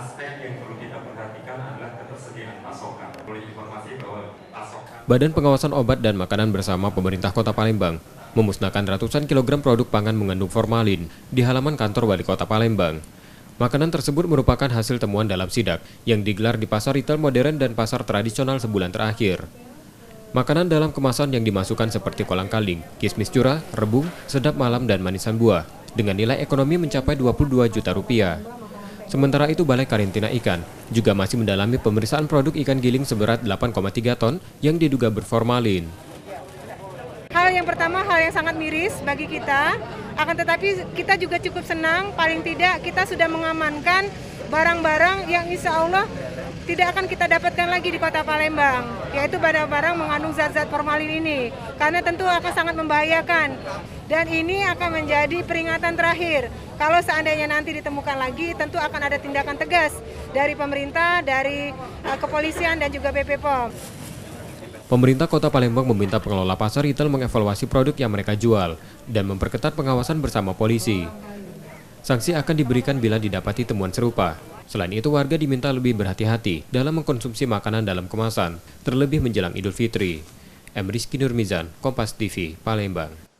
aspek yang perlu kita perhatikan adalah ketersediaan pasokan. Boleh informasi bahwa pasokan Badan Pengawasan Obat dan Makanan bersama pemerintah Kota Palembang memusnahkan ratusan kilogram produk pangan mengandung formalin di halaman kantor Wali Kota Palembang. Makanan tersebut merupakan hasil temuan dalam sidak yang digelar di pasar retail modern dan pasar tradisional sebulan terakhir. Makanan dalam kemasan yang dimasukkan seperti kolang-kaling, kismis curah, rebung, sedap malam, dan manisan buah dengan nilai ekonomi mencapai 22 juta rupiah. Sementara itu, Balai Karantina Ikan juga masih mendalami pemeriksaan produk ikan giling seberat 8,3 ton yang diduga berformalin. Hal yang pertama, hal yang sangat miris bagi kita, akan tetapi kita juga cukup senang, paling tidak kita sudah mengamankan barang-barang yang insya Allah tidak akan kita dapatkan lagi di Kota Palembang, yaitu barang-barang mengandung zat-zat formalin ini, karena tentu akan sangat membahayakan. Dan ini akan menjadi peringatan terakhir. Kalau seandainya nanti ditemukan lagi, tentu akan ada tindakan tegas dari pemerintah, dari kepolisian, dan juga BP POM. Pemerintah Kota Palembang meminta pengelola pasar retail mengevaluasi produk yang mereka jual dan memperketat pengawasan bersama polisi. Sanksi akan diberikan bila didapati temuan serupa. Selain itu, warga diminta lebih berhati-hati dalam mengkonsumsi makanan dalam kemasan, terlebih menjelang Idul Fitri. M. Rizky Nurmizan, Kompas TV, Palembang.